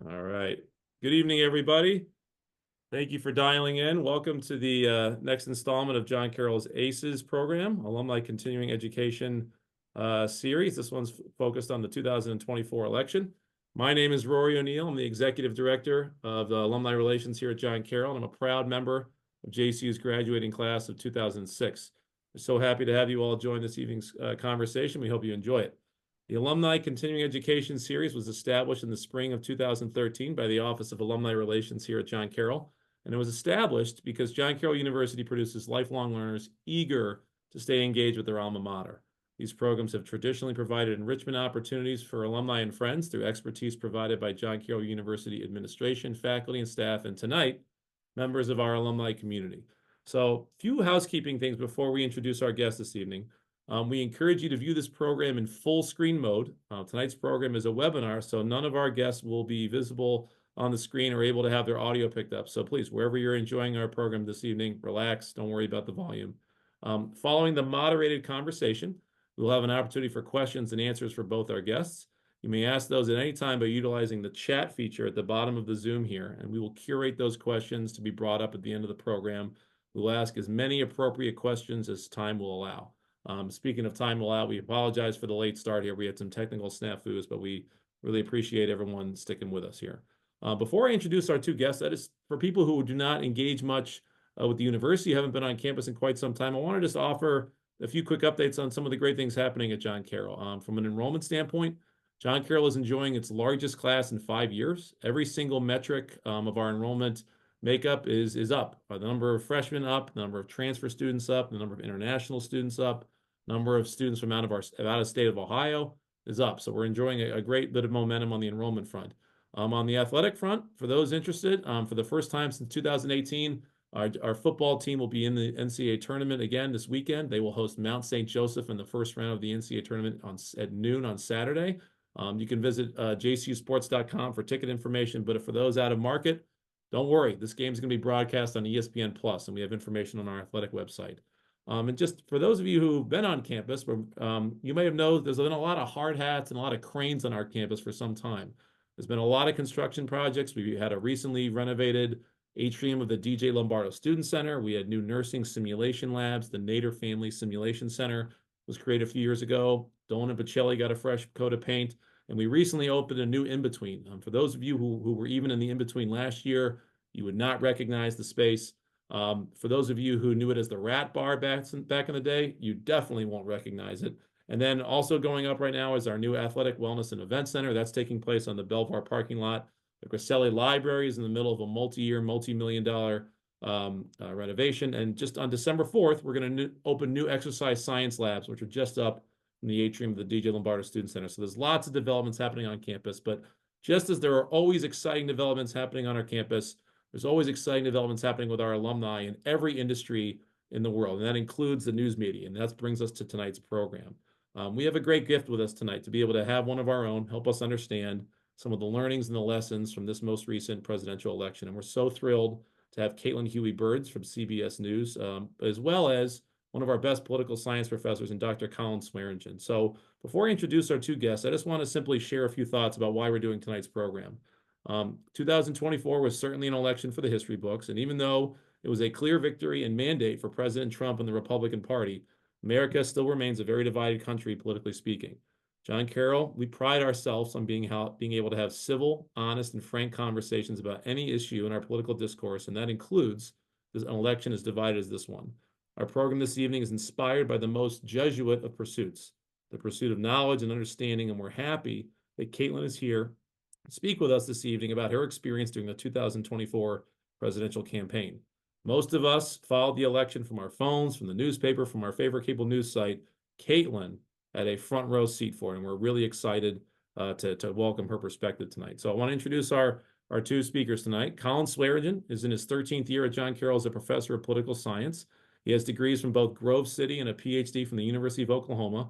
All right. Good evening, everybody. Thank you for dialing in. Welcome to the next installment of John Carroll's A.C.E.S program, Alumni Continuing Education series. This one's focused on the 2024 election. My name is Rory O'Neill. I'm the Executive Director of Alumni Relations here at John Carroll, and I'm a proud member of JCU's graduating class of 2006. We're so happy to have you all join this evening's conversation. We hope you enjoy it. The Alumni Continuing Education Series was established in the spring of 2013 by the Office of Alumni Relations here at John Carroll, and it was established because John Carroll University produces lifelong learners eager to stay engaged with their alma mater. These programs have traditionally provided enrichment opportunities for alumni and friends through expertise provided by John Carroll University administration, faculty, and staff, and tonight, members of our alumni community. So, few housekeeping things before we introduce our guest this evening. We encourage you to view this program in full screen mode. Tonight's program is a webinar, so none of our guests will be visible on the screen or able to have their audio picked up. So please, wherever you're enjoying our program this evening, relax. Don't worry about the volume. Following the moderated conversation, we'll have an opportunity for questions and answers for both our guests. You may ask those at any time by utilizing the chat feature at the bottom of the Zoom here, and we will curate those questions to be brought up at the end of the program. We'll ask as many appropriate questions as time will allow. Speaking of time allowed, we apologize for the late start here. We had some technical snafus, but we really appreciate everyone sticking with us here. Before I introduce our two guests, that is for people who do not engage much with the university, haven't been on campus in quite some time, I want to just offer a few quick updates on some of the great things happening at John Carroll. From an enrollment standpoint, John Carroll is enjoying its largest class in 5 years. Every single metric of our enrollment makeup is up. The number of freshmen up, the number of transfer students up, the number of international students up, number of students from out of state of Ohio is up. So we're enjoying a great bit of momentum on the enrollment front. On the athletic front, for those interested, for the first time since 2018, our football team will be in the NCAA tournament again this weekend. They will host Mount St. Joseph in the first round of the NCAA tournament at noon on Saturday. You can visit jcusports.com for ticket information, but for those out of market, don't worry. This game is going to be broadcast on ESPN Plus, and we have information on our athletic website. And just for those of you who've been on campus, you may have known there's been a lot of hard hats and a lot of cranes on our campus for some time. There's been a lot of construction projects. We had a recently renovated atrium of the DJ Lombardo Student Center. We had new nursing simulation labs. The Nader Family Simulation Center was created a few years ago. Dolan and Pacelli got a fresh coat of paint. And we recently opened a new in-between. For those of you who were even in the in-between last year, you would not recognize the space. For those of you who knew it as the Rat Bar back in the day, you definitely won't recognize it. And then also going up right now is our new Athletic Wellness and Event Center. That's taking place on the Belvoir parking lot. The Griselli Library is in the middle of a multi-year, multi-million-dollar renovation. And just on December 4th, we're going to open new exercise science labs, which are just up in the atrium of the DJ Lombardo Student Center. So there's lots of developments happening on campus. But just as there are always exciting developments happening on our campus, there's always exciting developments happening with our alumni in every industry in the world, and that includes the news media. And that brings us to tonight's program. We have a great gift with us tonight to be able to have one of our own help us understand some of the learnings and the lessons from this most recent presidential election. And we're so thrilled to have Caitlin Huey-Burns from CBS News, as well as one of our best political science professors and Dr. Colin Swearingen. So before I introduce our two guests, I just want to simply share a few thoughts about why we're doing tonight's program. 2024 was certainly an election for the history books, and even though it was a clear victory and mandate for President Trump and the Republican Party, America still remains a very divided country, politically speaking. John Carroll, we pride ourselves on being able to have civil, honest, and frank conversations about any issue in our political discourse, and that includes an election as divided as this one. Our program this evening is inspired by the most Jesuit of pursuits, the pursuit of knowledge and understanding, and we're happy that Caitlin is here to speak with us this evening about her experience during the 2024 presidential campaign. Most of us followed the election from our phones, from the newspaper, from our favorite cable news site. Caitlin had a front row seat for it, and we're really excited to welcome her perspective tonight. So I want to introduce our two speakers tonight. Colin Swearingen is in his 13th year at John Carroll as a professor of political science. He has degrees from both Grove City and a PhD from the University of Oklahoma.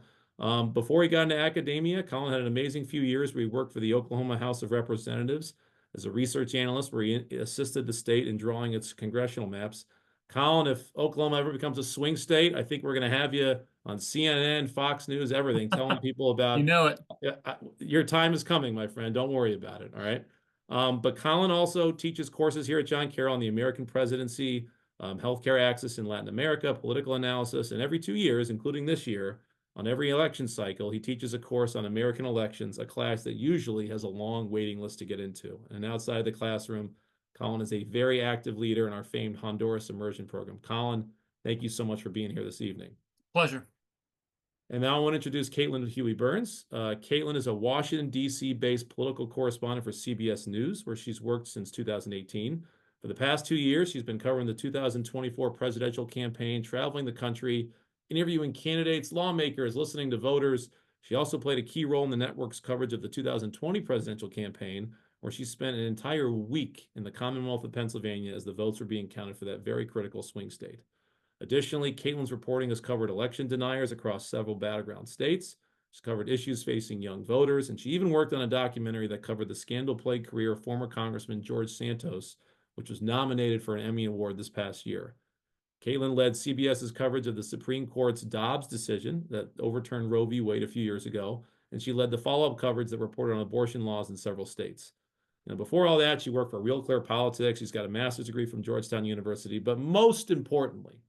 Before he got into academia, Colin had an amazing few years where he worked for the Oklahoma House of Representatives as a research analyst, where he assisted the state in drawing its congressional maps. Colin, if Oklahoma ever becomes a swing state, I think we're going to have you on CNN, Fox News, everything, telling people You about know it. your time is coming, my friend. Don't worry about it. All right. But Colin also teaches courses here at John Carroll on the American presidency, healthcare access in Latin America, political analysis, and every 2 years, including this year, on every election cycle, he teaches a course on American elections, a class that usually has a long waiting list to get into. And outside the classroom, Colin is a very active leader in our famed Honduras immersion program. Colin, thank you so much for being here this evening. Pleasure. And now I want to introduce Caitlin Huey-Burns. Caitlin is a Washington, D.C. based political correspondent for CBS News, where she's worked since 2018. For the past 2 years, she's been covering the 2024 presidential campaign, traveling the country, interviewing candidates, lawmakers, listening to voters. She also played a key role in the network's coverage of the 2020 presidential campaign, where she spent an entire week in the Commonwealth of Pennsylvania as the votes were being counted for that very critical swing state. Additionally, Caitlin's reporting has covered election deniers across several battleground states. She's covered issues facing young voters, and she even worked on a documentary that covered the scandal-plagued career of former Congressman George Santos, which was nominated for an Emmy Award this past year. Caitlin led CBS's coverage of the Supreme Court's Dobbs decision that overturned Roe v. Wade a few years ago, and she led the follow-up coverage that reported on abortion laws in several states. Now, before all that, she worked for Real Clear Politics. She's got a master's degree from Georgetown University, but most importantly,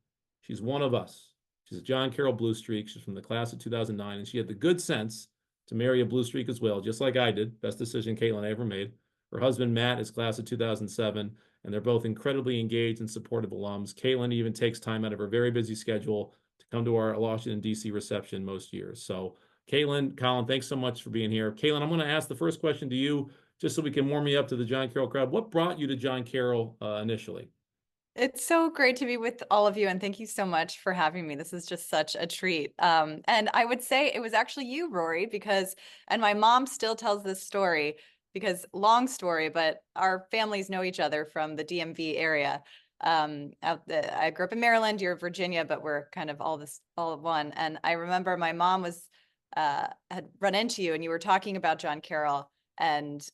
she's one of us. She's a John Carroll Blue Streak. She's from the class of 2009, and she had the good sense to marry a Blue Streak as well, just like I did. Best decision Caitlin I ever made. Her husband, Matt, is class of 2007, and they're both incredibly engaged and supportive alums. Caitlin even takes time out of her very busy schedule to come to our Washington, D.C. reception most years. So, Caitlin, Colin, thanks so much for being here. Caitlin, I'm going to ask the first question to you, just so we can warm you up to the John Carroll crowd. What brought you to John Carroll initially? It's so great to be with all of you, and thank you so much for having me. This is just such a treat. And I would say it was actually you, Rory, and my mom still tells this story because long story, but our families know each other from the DMV area. I grew up in Maryland, you're Virginia, but we're kind of all of one. And I remember my mom had run into you, and you were talking about John Carroll, and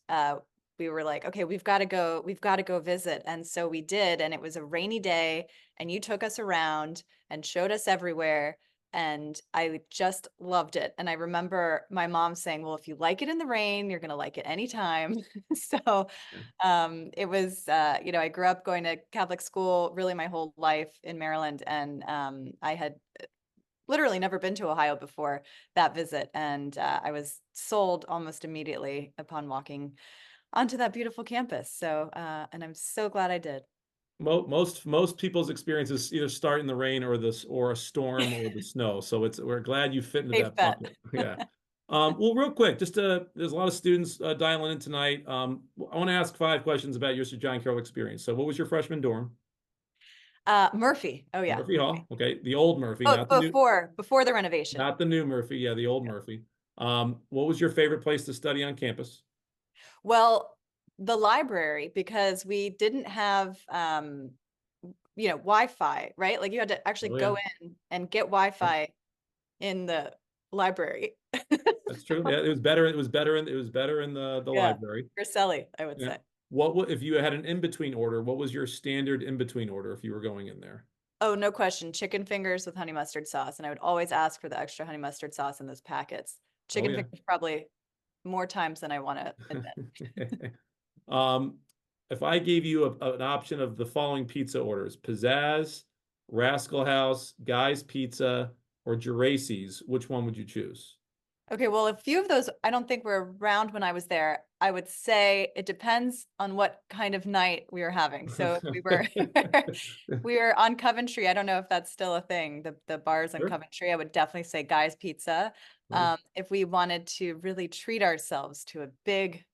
we were like, okay, we've got to go visit. And so we did. And it was a rainy day, and you took us around and showed us everywhere. And I just loved it. And I remember my mom saying, well, if you like it in the rain, you're going to like it anytime. So it was, I grew up going to Catholic school really my whole life in Maryland. And I had literally never been to Ohio before that visit. And I was sold almost immediately upon walking onto that beautiful campus. So, and I'm so glad I did. Most people's experiences either start in the rain or a storm or the snow. So we're glad you fit into Safe that bet. bucket. Yeah. Well, real quick, there's a lot of students dialing in tonight. I want to ask 5 questions about your John Carroll experience. So, what was your freshman dorm? Murphy. Oh yeah. Murphy Hall. Okay, the old Murphy, Oh, not the new, before the renovation. not the new Murphy. Yeah, the old Murphy. What was your favorite place to study on campus? Well, the library, because we didn't have Wi-Fi, right? Like you had to actually Oh go yeah, in and get Wi-Fi in the library. that's true. Yeah, it was better. It was better in the Yeah, library. Griselli, I would Yeah. say. If you had an in-between order, what was your standard in-between order if you were going in there? Oh, no question. Chicken fingers with honey mustard sauce. And I would always ask for the extra honey mustard sauce in those packets. Oh Chicken yeah. fingers probably more times than I want to admit. Um, if I gave you an option of the following pizza orders: Pizzazz, Rascal House, Guy's Pizza, or Geraci's, which one would you choose? Okay, well, a few of those I don't think were around when I was there. I would say it depends on what kind of night we were having. So if we were we were on Coventry, I don't know if that's still a thing, the bars on Sure. Coventry, I would definitely say Guy's Pizza. Nice. If we wanted to really treat ourselves to a big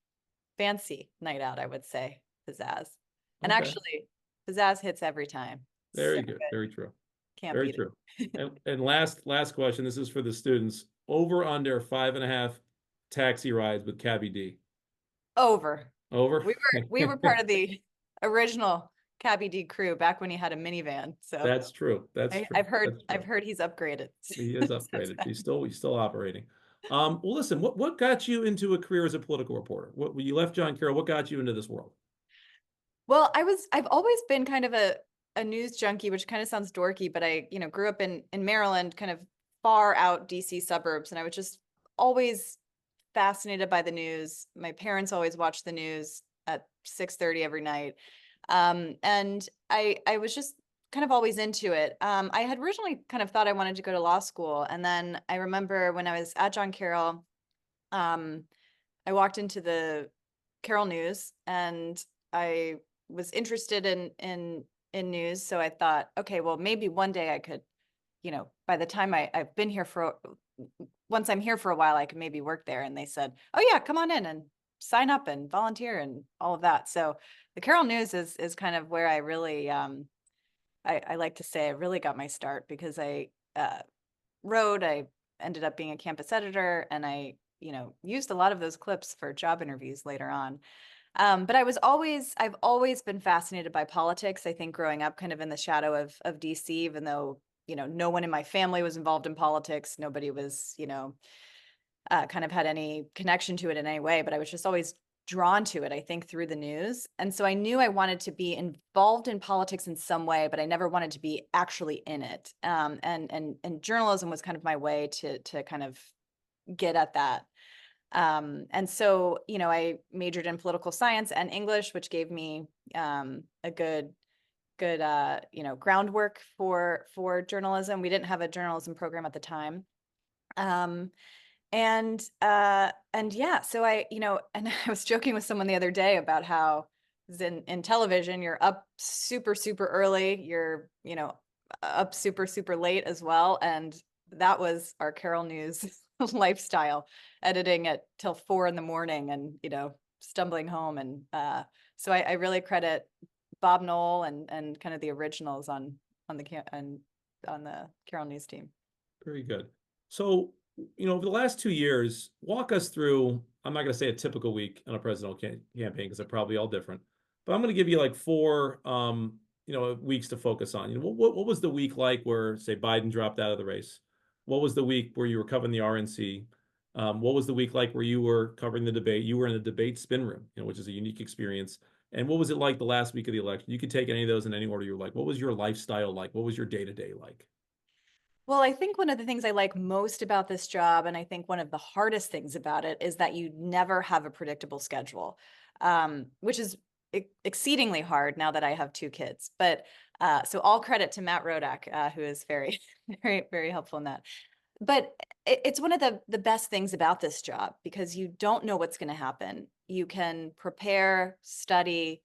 fancy night out, I would say Pizzazz. And Okay. actually, Pizzazz hits every time. Very So good. Very true. can't Very beat true. it. And last question. This is for the students. Over under 5.5 taxi rides with Cabby D. Over. Over. We were part of the original Cabby D crew back when he had a minivan. So That's true. That's true. That's I've true. heard he's upgraded. He is since upgraded. then. He's still operating. Well, listen. What got you into a career as a political reporter? When you left John Carroll, what got you into this world? Well, I've always been kind of a news junkie, which kind of sounds dorky, but I, grew up in Maryland, kind of far out DC suburbs, and I was just always fascinated by the news. My parents always watched the news. at 6:30 every night. And I was just kind of always into it. I had originally kind of thought I wanted to go to law school. And then I remember when I was at John Carroll, um, I walked into the Carroll News and I was interested in news. So I thought, okay, well, maybe one day I could, by the time I've been here once I'm here for a while, I could maybe work there. And they said, oh yeah, come on in and sign up and volunteer and all of that. So the Carroll News is kind of where I really, I like to say I really got my start because I wrote, I ended up being a campus editor, and I, used a lot of those clips for job interviews later on. But I've always been fascinated by politics. I think growing up kind of in the shadow of DC, even though, no one in my family was involved in politics, nobody was, kind of had any connection to it in any way, but I was just always drawn to it, I think, through the news. And so I knew I wanted to be involved in politics in some way, but I never wanted to be actually in it. And journalism was kind of my way to kind of get at that. And so, I majored in political science and English, which gave me a good groundwork for journalism. We didn't have a journalism program at the time. Um, and yeah, so and I was joking with someone the other day about how in television, you're up super, super early, you're, up super, super late as well. And that was our Carroll News lifestyle, editing at till 4 a.m. and, stumbling home. And so I really credit Bob Knoll and kind of the originals on the Carroll News team. Very good. So, over the last 2 years, walk us through, I'm not going to say a typical week on a presidential campaign because they're probably all different, but I'm going to give you like four, weeks to focus on. What was the week like where, say, Biden dropped out of the race? What was the week where you were covering the RNC? What was the week like where you were covering the debate? You were in the debate spin room, which is a unique experience. And what was it like the last week of the election? You could take any of those in any order you like. What was your lifestyle like? What was your day-to-day like? Well, I think one of the things I like most about this job, and I think one of the hardest things about it, is that you never have a predictable schedule, which is exceedingly hard now that I have 2 kids. But so all credit to Matt Rodak, who is very, very, very helpful in that. But it's one of the best things about this job because you don't know what's going to happen. You can prepare, study,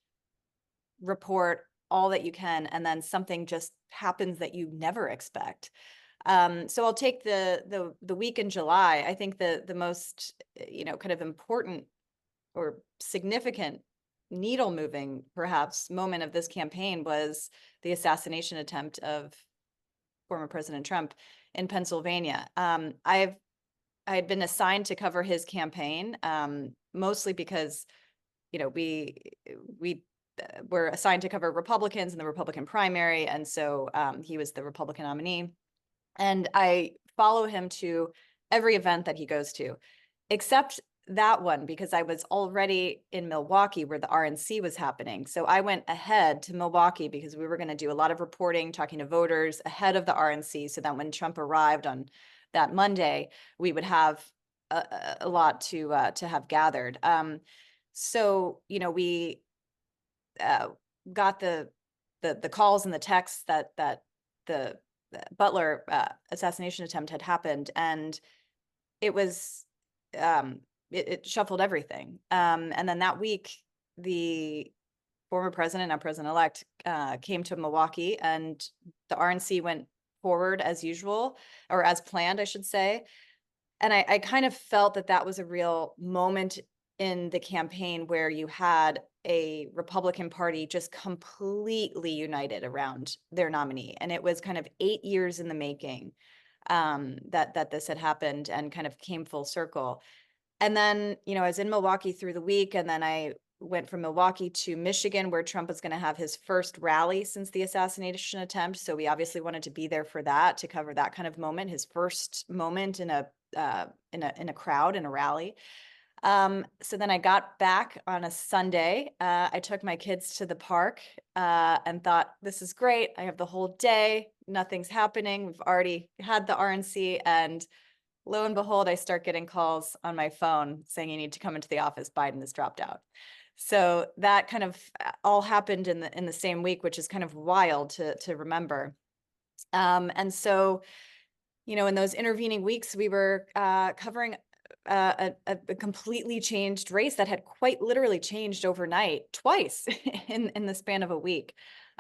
report all that you can, and then something just happens that you never expect. So I'll take the week in July. I think the most, kind of important or significant needle moving perhaps moment of this campaign was the assassination attempt of former President Trump in Pennsylvania. I had been assigned to cover his campaign, mostly because, we were assigned to cover Republicans in the Republican primary. And so he was the Republican nominee. And I follow him to every event that he goes to, except that one, because I was already in Milwaukee where the RNC was happening. So I went ahead to Milwaukee because we were going to do a lot of reporting, talking to voters ahead of the RNC, so that when Trump arrived on that Monday, we would have a lot to have gathered. So, we got the calls and the texts that the Butler assassination attempt had happened, and it was it shuffled everything. And then that week, the former president, now president-elect, came to Milwaukee, and the RNC went forward as usual, or as planned, I should say. And I kind of felt that was a real moment in the campaign where you had a Republican Party just completely united around their nominee. And it was kind of 8 years in the making that this had happened and kind of came full circle. And then, I was in Milwaukee through the week, and then I went from Milwaukee to Michigan, where Trump was going to have his first rally since the assassination attempt. So we obviously wanted to be there for that, to cover that kind of moment, his first moment in a crowd, in a rally. So then I got back on a Sunday. I took my kids to the park and thought, this is great. I have the whole day. Nothing's happening. We've already had the RNC. And lo and behold, I start getting calls on my phone saying, you need to come into the office. Biden has dropped out. So that kind of all happened in the same week, which is kind of wild to remember. And so, in those intervening weeks, we were covering a completely changed race that had quite literally changed overnight twice in the span of a week.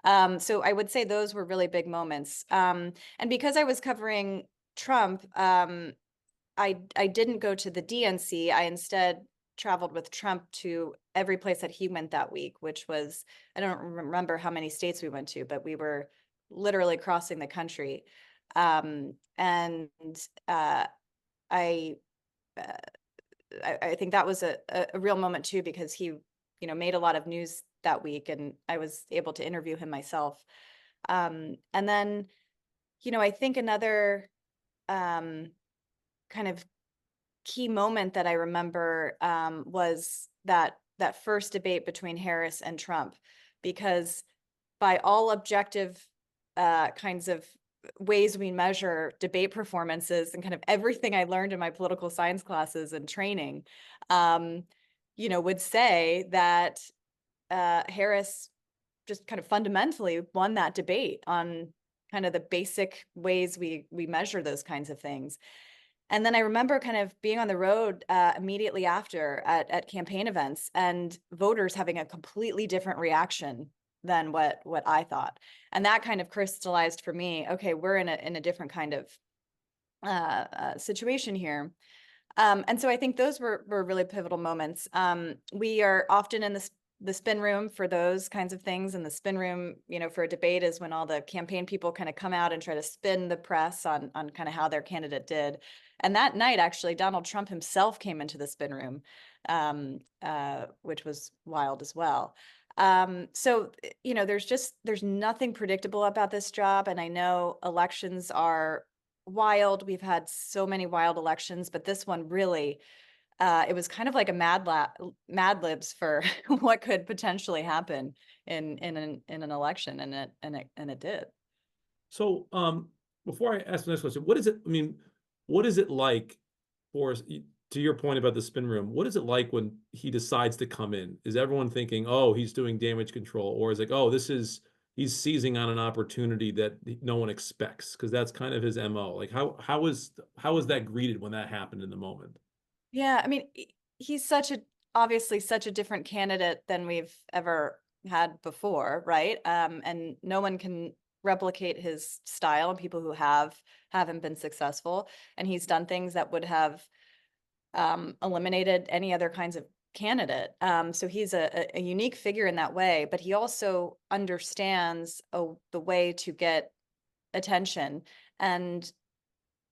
So I would say those were really big moments. And because I was covering Trump, I didn't go to the DNC. I instead traveled with Trump to every place that he went that week, which was, I don't remember how many states we went to, but we were literally crossing the country. And I, uh, I think that was a real moment too, because he, made a lot of news that week, and I was able to interview him myself. And then, I think another kind of key moment that I remember was that first debate between Harris and Trump, because by all objective kinds of ways we measure debate performances and kind of everything I learned in my political science classes and training, would say that Harris just kind of fundamentally won that debate on kind of the basic ways we measure those kinds of things. And then I remember kind of being on the road immediately after at campaign events, and voters having a completely different reaction than what I thought. And that kind of crystallized for me, okay, we're in a different kind of situation here. And so I think those were really pivotal moments. We are often in the spin room for those kinds of things. And the spin room, for a debate is when all the campaign people kind of come out and try to spin the press on kind of how their candidate did. And that night, actually, Donald Trump himself came into the spin room, which was wild as well. So, there's nothing predictable about this job. And I know elections are wild. We've had so many wild elections, but this one really, it was kind of like a Mad Libs for what could potentially happen in an election, and it did. So, before I ask the next question, what is it? I mean, what is it like for, to your point about the spin room? What is it like when he decides to come in? Is everyone thinking, "Oh, he's doing damage control," or is it like, "Oh, he's seizing on an opportunity that no one expects"? Because that's kind of his MO. Like, how was that greeted when that happened in the moment? Yeah, I mean, he's obviously such a different candidate than we've ever had before, right? And no one can replicate his style, and people who haven't been successful. And he's done things that would have eliminated any other kinds of candidate. So he's a unique figure in that way, but he also understands the way to get attention, and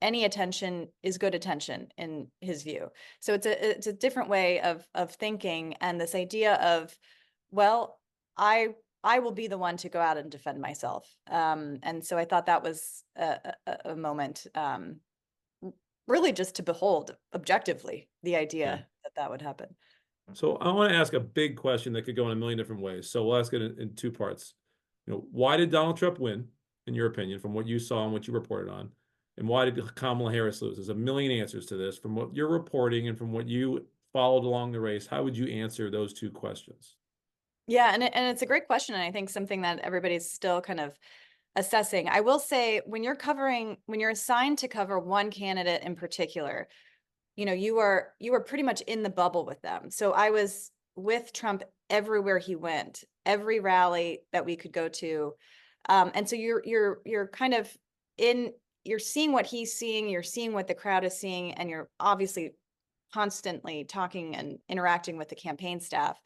any attention is good attention in his view. So it's a different way of thinking, and this idea of, well, I will be the one to go out and defend myself. And so I thought that was a moment, really just to behold objectively the Yeah. idea that that would happen. So I want to ask a big question that could go in a million different ways. So we'll ask it in two parts. Why did Donald Trump win, in your opinion, from what you saw and what you reported on? And why did Kamala Harris lose? There's a million answers to this. From what you're reporting and from what you followed along the race, how would you answer those two questions? Yeah, and it's a great question, and I think something that everybody's still kind of assessing. I will say, when you're assigned to cover one candidate in particular, you are pretty much in the bubble with them. So I was with Trump everywhere he went, every rally that we could go to. And so you're kind of in, you're seeing what he's seeing, you're seeing what the crowd is seeing, and you're obviously constantly talking and interacting with the campaign staff.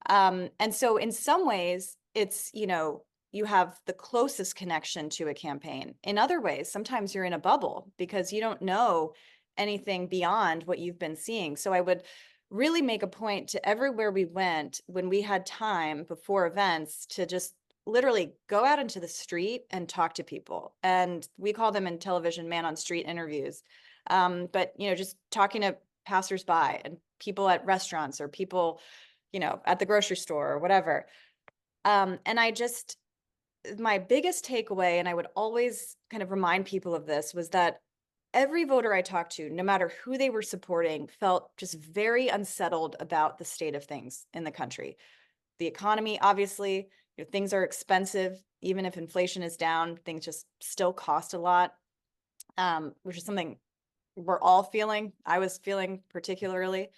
And so in some ways, it's, you have the closest connection to a campaign. In other ways, sometimes you're in a bubble because you don't know anything beyond what you've been seeing. So I would really make a point to, everywhere we went, when we had time before events, to just literally go out into the street and talk to people. And we call them in television man on street interviews. But, just talking to passersby and people at restaurants, or people, at the grocery store or whatever. And my biggest takeaway, and I would always kind of remind people of this, was that every voter I talked to, no matter who they were supporting, felt just very unsettled about the state of things in the country. The economy, obviously, things are expensive. Even if inflation is down, things just still cost a lot, which is something we're all feeling. I was feeling particularly.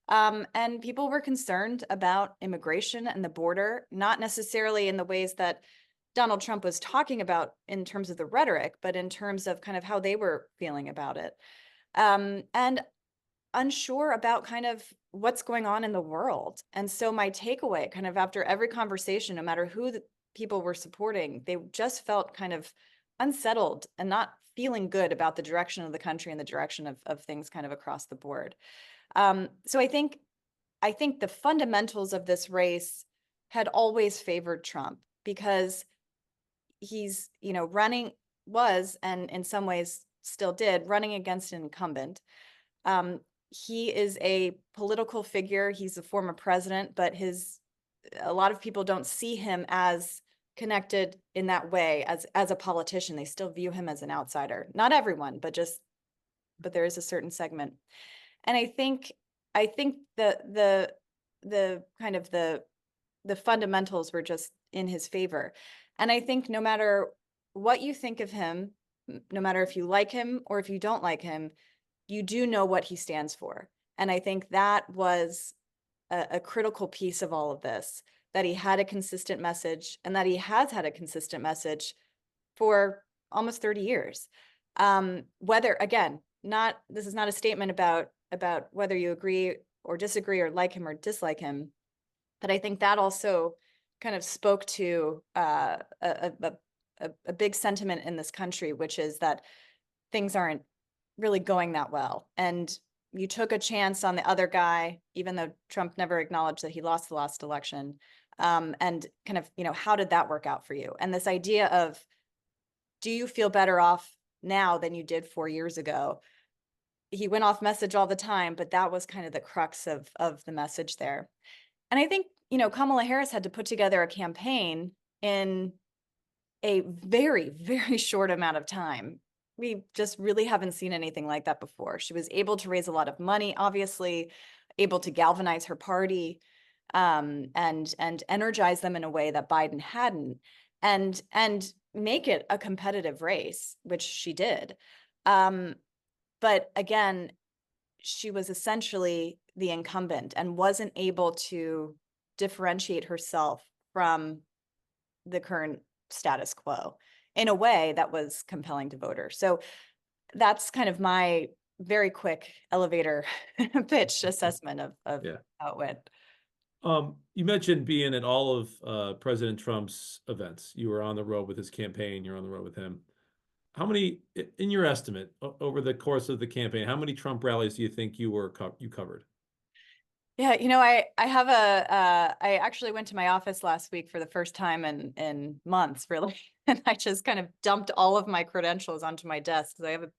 And people were concerned about immigration and the border, not necessarily in the ways that Donald Trump was talking about in terms of the rhetoric, but in terms of kind of how they were feeling about it. And unsure about kind of what's going on in the world. And so my takeaway kind of after every conversation, no matter who the people were supporting, they just felt kind of unsettled and not feeling good about the direction of the country and the direction of things kind of across the board. So I think the fundamentals of this race had always favored Trump because he's, running was, and in some ways still did, running against an incumbent. He is a political figure. He's a former president, but a lot of people don't see him as connected in that way as a politician. They still view him as an outsider. Not everyone, but there is a certain segment. And I think the kind of the fundamentals were just in his favor. And I think no matter what you think of him, no matter if you like him or if you don't like him, you do know what he stands for. And I think that was a critical piece of all of this, that he had a consistent message and that he has had a consistent message for almost 30 years. Whether, again, this is not a statement about whether you agree or disagree or like him or dislike him, but I think that also kind of spoke to a big sentiment in this country, which is that things aren't really going that well. And you took a chance on the other guy, even though Trump never acknowledged that he lost the last election. And kind of, how did that work out for you? And this idea of, do you feel better off now than you did 4 years ago? He went off message all the time, but that was kind of the crux of the message there. And I think, Kamala Harris had to put together a campaign in a very, very short amount of time. We just really haven't seen anything like that before. She was able to raise a lot of money, obviously, able to galvanize her party, and energize them in a way that Biden hadn't, and make it a competitive race, which she did. But again, she was essentially the incumbent and wasn't able to differentiate herself from the current status quo in a way that was compelling to voters. So that's kind of my very quick elevator pitch assessment of Yeah. how it went. You mentioned being at all of President Trump's events. You were on the road with his campaign. You're on the road with him. How many, in your estimate, over the course of the campaign, how many Trump rallies do you think you covered? Yeah, I actually went to my office last week for the first time in months, really. And I just kind of dumped all of my credentials onto my desk because I have a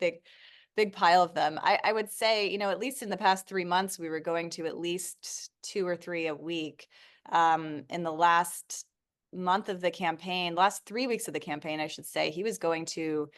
big pile of them. I would say, at least in the past 3 months, we were going to at least 2 or 3 a week. In the last month of the campaign, last 3 weeks of the campaign, I should say, he was going to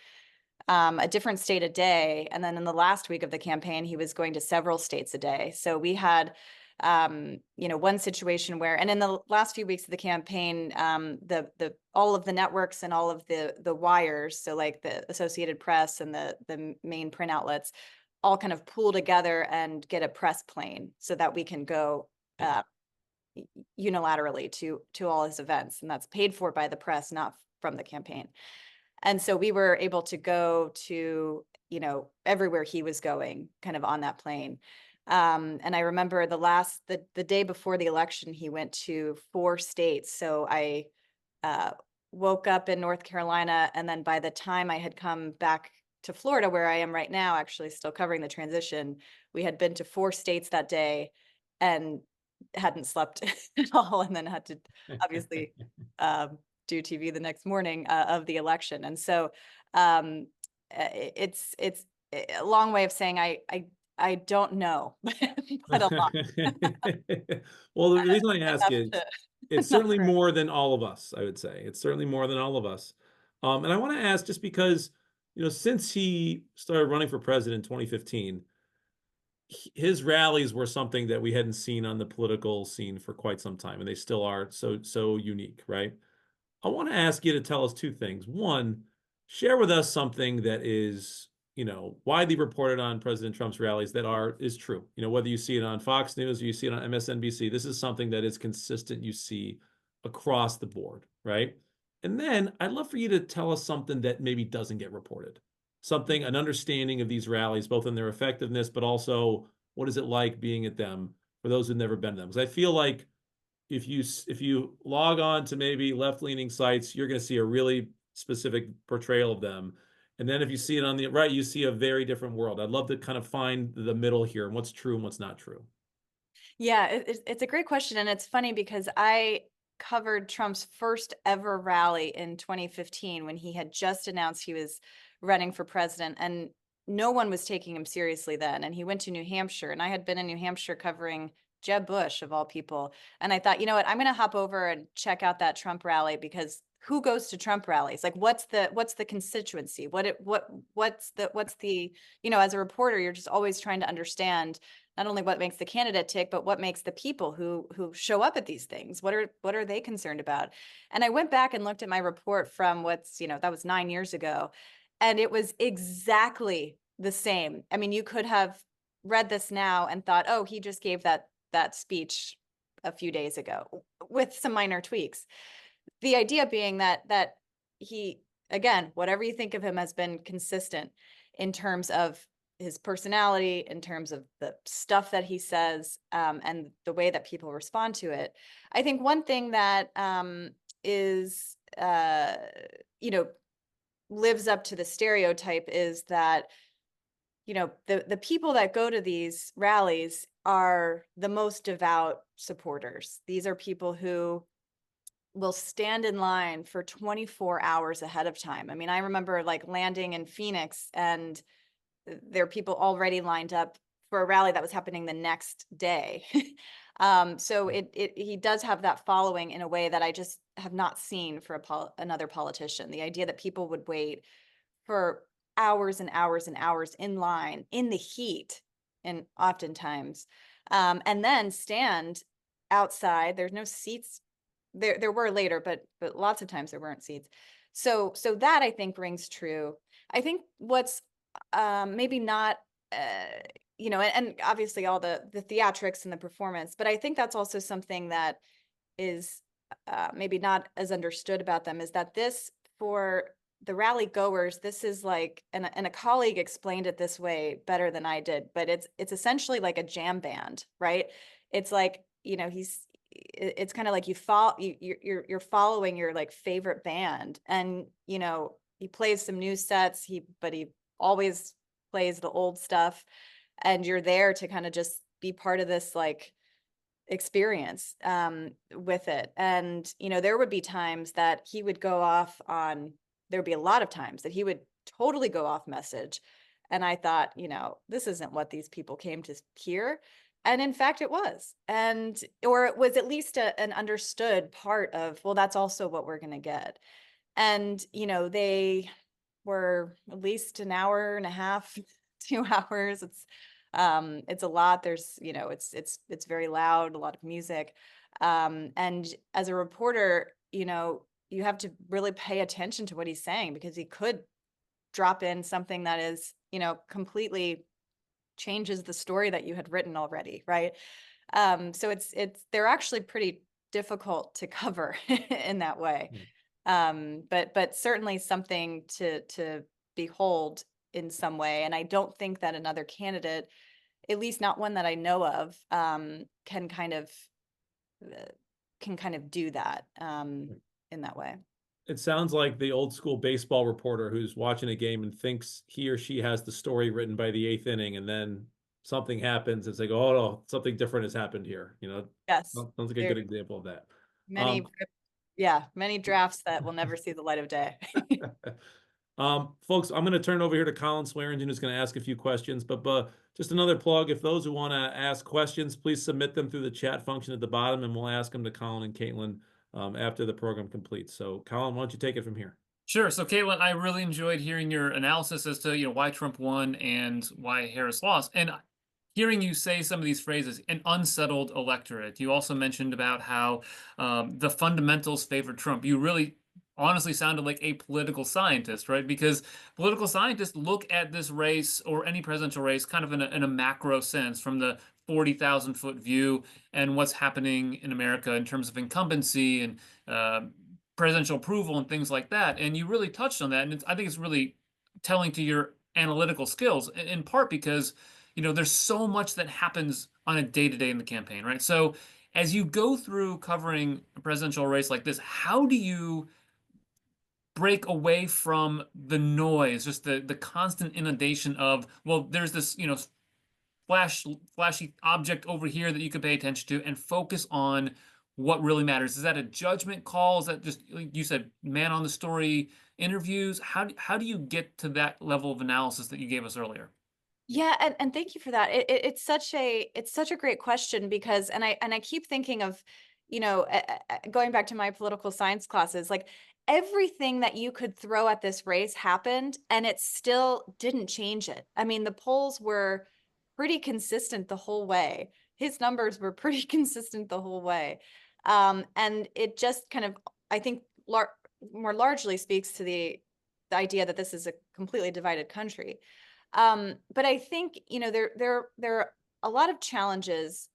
a different state a day. And then in the last week of the campaign, he was going to several states a day. So we had one situation where, and in the last few weeks of the campaign, the all of the networks and all of the wires, so like the Associated Press and the main print outlets, all kind of pool together and get a press plane so that we can go unilaterally to all his events, and that's paid for by the press, not from the campaign. And so we were able to go to, everywhere he was going kind of on that plane. And I remember the day before the election, he went to 4 states. So I woke up in North Carolina, and then by the time I had come back to Florida, where I am right now, actually still covering the transition, we had been to 4 states that day and hadn't slept at all, and then had to obviously do TV the next morning of the election. And so it's a long way of saying I don't know, but a lot. Well, the reason I ask Enough is to it's enough certainly for more than all of us, I would say. It's certainly more than all of us. And I want to ask just because since he started running for president in 2015, his rallies were something that we hadn't seen on the political scene for quite some time, and they still are so unique, right? I want to ask you to tell us two things. One, share with us something that is, widely reported on President Trump's rallies that is true. Whether you see it on Fox News or you see it on MSNBC, this is something that is consistent you see across the board, right? And then I'd love for you to tell us something that maybe doesn't get reported. Something, an understanding of these rallies, both in their effectiveness, but also what is it like being at them for those who've never been to them? Because I feel like if you log on to maybe left-leaning sites, you're going to see a really specific portrayal of them. And then if you see it on the right, you see a very different world. I'd love to kind of find the middle here and what's true and what's not true. Yeah, it's a great question. And it's funny because I covered Trump's first ever rally in 2015 when he had just announced he was running for president. And no one was taking him seriously then. And he went to New Hampshire. And I had been in New Hampshire covering Jeb Bush, of all people. And I thought, you know what, I'm going to hop over and check out that Trump rally, because who goes to Trump rallies? Like, what's the constituency? What's the, as a reporter, you're just always trying to understand not only what makes the candidate tick, but what makes the people who show up at these things. What are they concerned about? And I went back and looked at my report from that was 9 years ago, and it was exactly the same. I mean, you could have read this now and thought, oh, he just gave that speech a few days ago with some minor tweaks. The idea being that he, again, whatever you think of him, has been consistent in terms of his personality, in terms of the stuff that he says, and the way that people respond to it. I think one thing that is, lives up to the stereotype is that, the people that go to these rallies are the most devout supporters. These are people who will stand in line for 24 hours ahead of time. I mean, I remember like landing in Phoenix, and there are people already lined up for a rally that was happening the next day. So he does have that following in a way that I just have not seen for another politician. The idea that people would wait for hours and hours and hours in line in the heat, and oftentimes, and then stand outside. There's no seats. There were later, but lots of times there weren't seats. So that, I think, rings true. I think what's maybe not, and obviously all the theatrics and the performance, but I think that's also something that is maybe not as understood about them, is that this, for the rally goers, this is like, and a colleague explained it this way better than I did, but it's essentially like a jam band, right? It's like, it's kind of like you're following your like favorite band, and he plays some new sets, but he always plays the old stuff, and you're there to kind of just be part of this like experience with it. And there would be times that he would go off on, there would be a lot of times that he would totally go off message, and I thought, this isn't what these people came to hear. And in fact it was, or it was at least an understood part of, well, that's also what we're going to get. And they were at least an hour and a half, 2 hours. It's a lot. There's, it's very loud, a lot of music. And as a reporter, you have to really pay attention to what he's saying, because he could drop in something that is, completely changes the story that you had written already, right? So they're actually pretty difficult to cover in that way. But certainly something to behold in some way. And I don't think that another candidate, at least not one that I know of, can kind of do that in that way. It sounds like the old school baseball reporter who's watching a game and thinks he or she has the story written by the eighth inning, and then something happens. It's like, oh no, something different has happened here. Yes, Sounds like a there good example of that. many, yeah, many drafts that will never see the light of day. Folks, I'm going to turn over here to Colin Swearingen, who's going to ask a few questions. But just another plug: if those who want to ask questions, please submit them through the chat function at the bottom, and we'll ask them to Colin and Caitlin after the program completes. So, Colin, why don't you take it from here? Sure. So, Caitlin, I really enjoyed hearing your analysis as to, why Trump won and why Harris lost. And hearing you say some of these phrases, an unsettled electorate. You also mentioned about how the fundamentals favored Trump. You really honestly sounded like a political scientist, right? Because political scientists look at this race or any presidential race kind of in a macro sense from the 40,000-foot view and what's happening in America in terms of incumbency and uh, presidential approval and things like that. And you really touched on that. And I think it's really telling to your analytical skills, in part because, there's so much that happens on a day to day in the campaign, right? So as you go through covering a presidential race like this, how do you break away from the noise, just the constant inundation of, well, there's this, flashy object over here that you could pay attention to and focus on what really matters? Is that a judgment call? Is that just, like you said, man on the story interviews? How do you get to that level of analysis that you gave us earlier? Yeah, and thank you for that. It's such a great question because and I keep thinking of, going back to my political science classes, like everything that you could throw at this race happened and it still didn't change it. I mean, the polls were pretty consistent the whole way. His numbers were pretty consistent the whole way. And it just kind of, I think, more largely speaks to the idea that this is a completely divided country. But I think, there are a lot of challenges,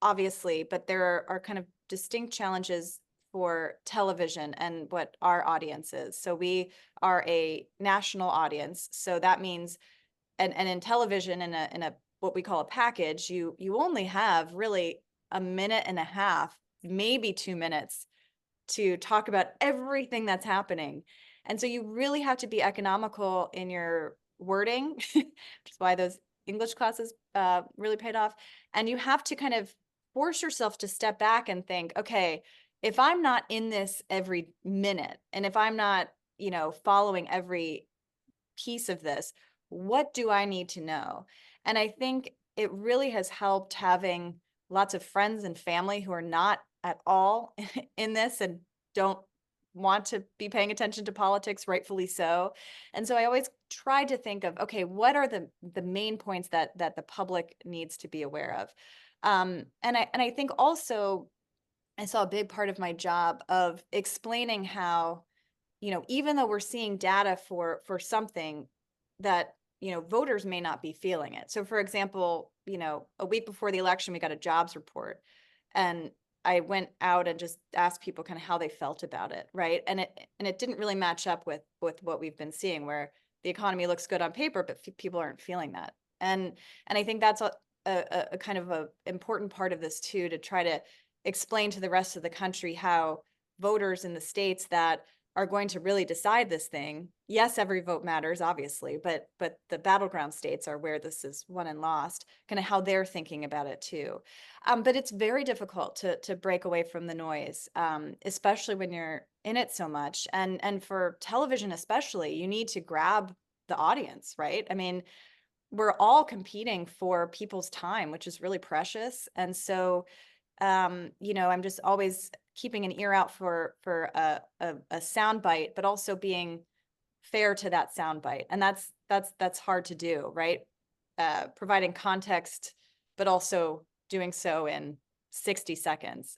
obviously, but there are kind of distinct challenges for television and what our audience is. So we are a national audience. So that means, and in television, in a what we call a package, you only have really a minute and a half, maybe 2 minutes to talk about everything that's happening. And so you really have to be economical in your wording, which is why those English classes really paid off. And you have to kind of force yourself to step back and think, okay, if I'm not in this every minute, and if I'm not, following every piece of this, what do I need to know? And I think it really has helped having lots of friends and family who are not at all in this and don't want to be paying attention to politics, rightfully so. And so I always try to think of, okay, what are the main points that the public needs to be aware of? And I think also I saw a big part of my job of explaining how, even though we're seeing data for something that, voters may not be feeling it. So for example, a week before the election, we got a jobs report and I went out and just asked people kind of how they felt about it, right? And it didn't really match up with what we've been seeing, where the economy looks good on paper, but people aren't feeling that. And I think that's a kind of a important part of this too, to try to explain to the rest of the country how voters in the states that are going to really decide this thing. Yes, every vote matters, obviously, but the battleground states are where this is won and lost, kind of how they're thinking about it too. But it's very difficult to break away from the noise, especially when you're in it so much. And for television especially, you need to grab the audience, right? I mean, we're all competing for people's time, which is really precious. And so I'm just always keeping an ear out for a sound bite, but also being fair to that sound bite. And that's hard to do, right? Providing context, but also doing so in 60 seconds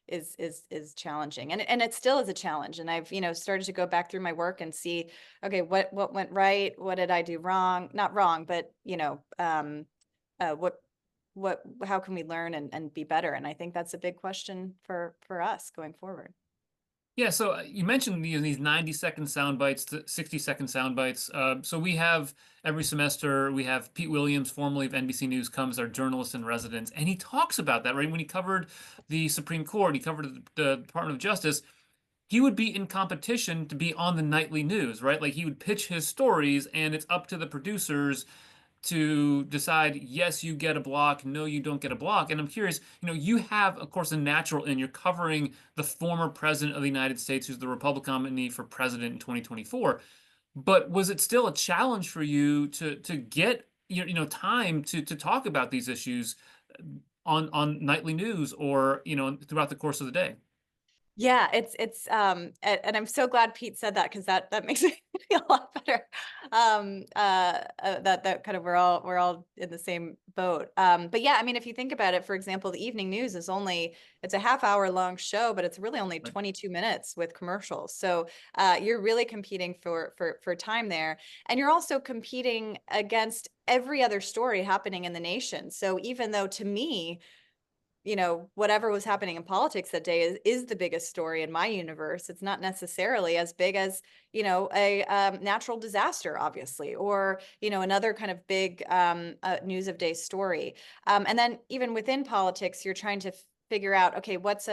is challenging. And it still is a challenge. And I've, started to go back through my work and see, okay, what went right? What did I do wrong? Not wrong, but how can we learn and be better? And I think that's a big question for us going forward. Yeah, so you mentioned these 90-second sound bites to 60-second sound bites. So we have every semester, we have Pete Williams, formerly of NBC News, comes our journalist in residence, and he talks about that, right? When he covered the Supreme Court, he covered the Department of Justice, he would be in competition to be on the nightly news, right? Like he would pitch his stories, and it's up to the producers to decide, yes, you get a block, no, you don't get a block. And I'm curious, you have, of course, a natural in you're covering the former president of the United States, who's the Republican nominee for president in 2024. But was it still a challenge for you to get time to talk about these issues on nightly news or throughout the course of the day? Yeah, and I'm so glad Pete said that because that makes me feel a lot better. That kind of we're all in the same boat. But yeah, I mean, if you think about it, for example, the evening news it's a half-hour long show, but it's really only Right. 22 minutes with commercials. So you're really competing for time there, and you're also competing against every other story happening in the nation. So even though to me, whatever was happening in politics that day is the biggest story in my universe. It's not necessarily as big as, a natural disaster, obviously, or, another kind of big news of day story. And then even within politics, you're trying to figure out, okay, what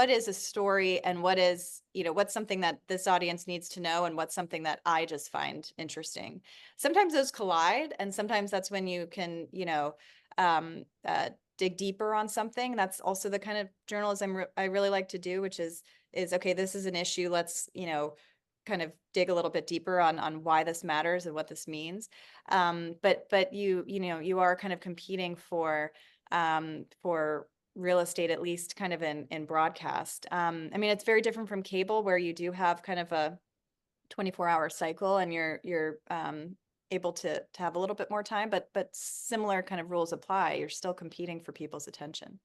is a story and what's something that this audience needs to know and what's something that I just find interesting. Sometimes those collide, and sometimes that's when you can, um, uh, dig deeper on something. That's also the kind of journalism I really like to do, which is okay, this is an issue. Let's, kind of dig a little bit deeper on why this matters and what this means. But you are kind of competing for real estate, at least kind of in broadcast. I mean, it's very different from cable, where you do have kind of a 24-hour cycle, and you're able to have a little bit more time, but similar kind of rules apply. You're still competing for people's attention.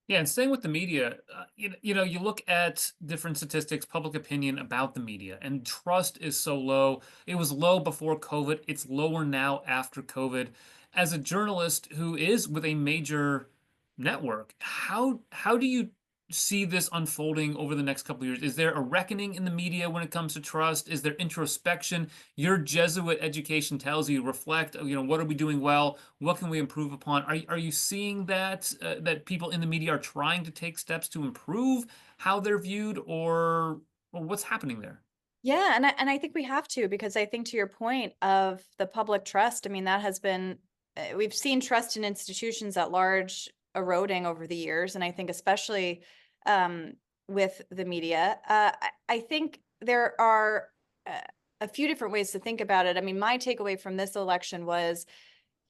Yeah, and staying with the media, you look at different statistics, public opinion about the media, and trust is so low. It was low before COVID. It's lower now after COVID. As a journalist who is with a major network, how do you see this unfolding over the next couple of years? Is there a reckoning in the media when it comes to trust? Is there introspection? Your Jesuit education tells you reflect, what are we doing well? What can we improve upon? Are you seeing that people in the media are trying to take steps to improve how they're viewed, or what's happening there? Yeah, and I think we have to, because I think, to your point of the public trust, I mean, that has been we've seen trust in institutions at large eroding over the years, and I think especially um, with the media. I think there are uh, a few different ways to think about it. I mean, my takeaway from this election was,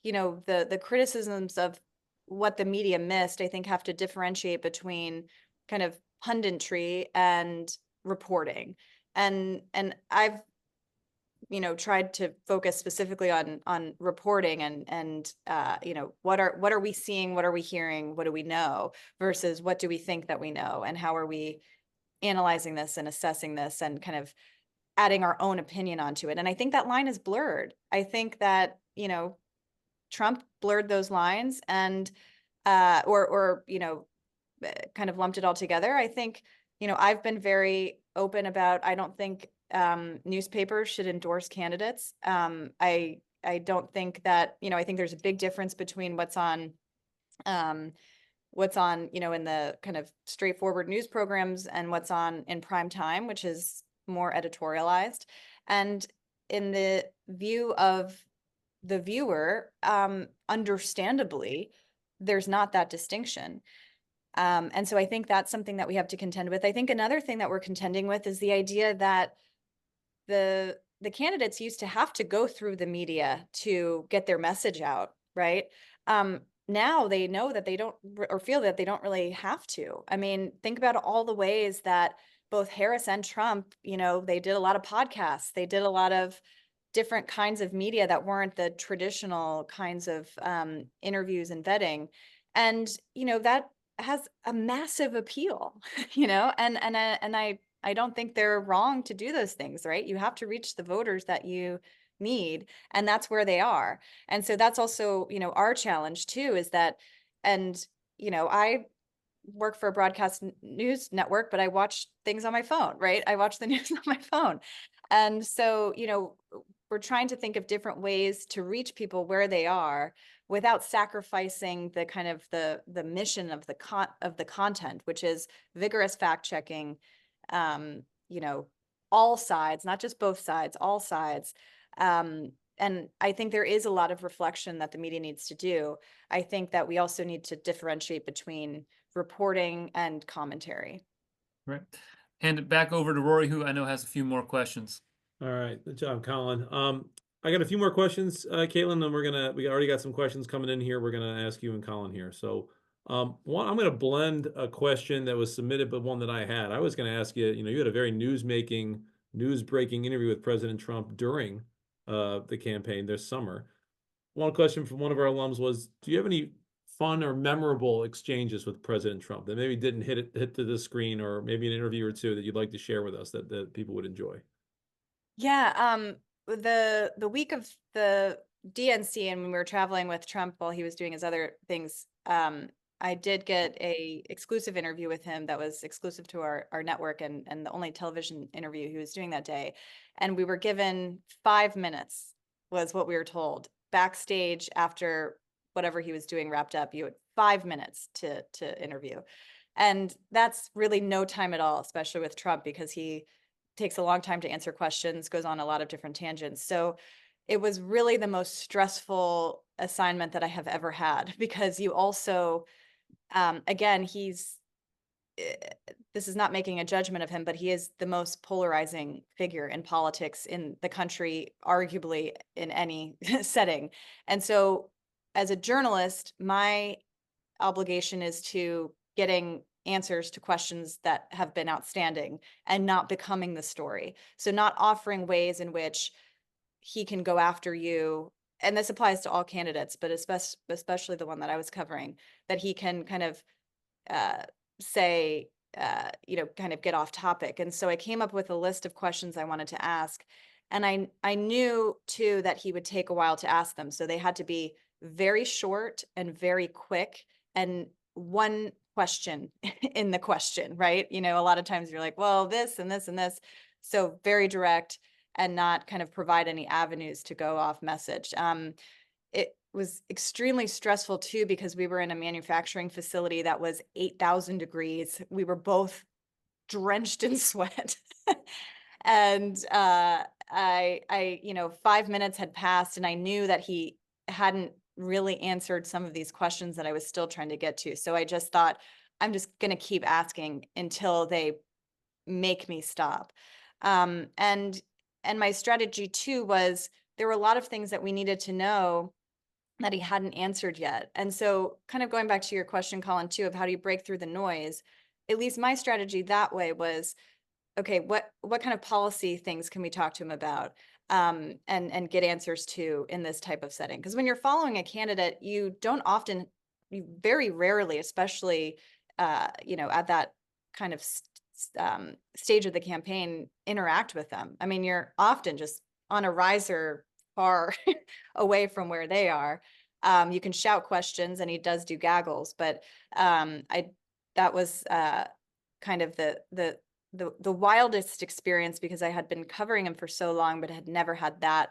the criticisms of what the media missed, I think, have to differentiate between kind of punditry and reporting. And I've, tried to focus specifically on reporting and what are we seeing, what are we hearing, what do we know, versus what do we think that we know, and how are we analyzing this and assessing this and kind of adding our own opinion onto it. And I think that line is blurred. I think that, Trump blurred those lines, and or kind of lumped it all together. I think, I've been very open about, I don't think newspapers should endorse candidates. I don't think that, I think there's a big difference between um, in the kind of straightforward news programs and what's on in prime time, which is more editorialized. And in the view of the viewer, understandably, there's not that distinction. And so I think that's something that we have to contend with. I think another thing that we're contending with is the idea that the candidates used to have to go through the media to get their message out, right? Now they know that they don't, or feel that they don't really have to. I mean, think about all the ways that both Harris and Trump, they did a lot of podcasts, they did a lot of different kinds of media that weren't the traditional kinds of interviews and vetting. And, that has a massive appeal, and I don't think they're wrong to do those things, right? You have to reach the voters that you need, and that's where they are. And so that's also, our challenge too, is that, and, I work for a broadcast news network, but I watch things on my phone, right? I watch the news on my phone. And so, we're trying to think of different ways to reach people where they are without sacrificing the kind of the mission of the content, which is vigorous fact checking, um, all sides, not just both sides, all sides. And I think there is a lot of reflection that the media needs to do. I think that we also need to differentiate between reporting and commentary. Right. Hand it back over to Rory, who I know has a few more questions. All right, good job, Colin. I got a few more questions, Caitlin, and we already got some questions coming in here. We're gonna ask you and Colin here. So, One, I'm going to blend a question that was submitted, but one that I had. I was going to ask you, you had a very news-breaking interview with President Trump during the campaign this summer. One question from one of our alums was, do you have any fun or memorable exchanges with President Trump that maybe didn't hit to the screen, or maybe an interview or two that you'd like to share with us that people would enjoy? Yeah, the week of the DNC and when we were traveling with Trump while he was doing his other things, I did get a exclusive interview with him that was exclusive to our network and the only television interview he was doing that day. And we were given 5 minutes was what we were told. Backstage after whatever he was doing wrapped up, you had 5 minutes to interview. And that's really no time at all, especially with Trump, because he takes a long time to answer questions, goes on a lot of different tangents. So it was really the most stressful assignment that I have ever had, because you also, again, this is not making a judgment of him, but he is the most polarizing figure in politics in the country, arguably in any setting. And so as a journalist, my obligation is to getting answers to questions that have been outstanding and not becoming the story. So not offering ways in which he can go after you, and this applies to all candidates, but especially the one that I was covering, that he can kind of say, kind of get off topic. And so I came up with a list of questions I wanted to ask. And I knew too that he would take a while to ask them. So they had to be very short and very quick, and one question in the question, right? A lot of times you're like, well, this and this and this. So very direct and not kind of provide any avenues to go off message. It was extremely stressful too, because we were in a manufacturing facility that was 8,000 degrees. We were both drenched in sweat. And I 5 minutes had passed and I knew that he hadn't really answered some of these questions that I was still trying to get to. So I just thought, I'm just going to keep asking until they make me stop. And my strategy too was, there were a lot of things that we needed to know that he hadn't answered yet. And so kind of going back to your question, Colin, too, of how do you break through the noise, at least my strategy that way was, okay, what kind of policy things can we talk to him about, and get answers to in this type of setting? Because when you're following a candidate, you very rarely, especially at that kind of stage of the campaign, interact with them. I mean, you're often just on a riser far away from where they are. You can shout questions, and he does do gaggles, but that was kind of the wildest experience, because I had been covering him for so long, but had never had that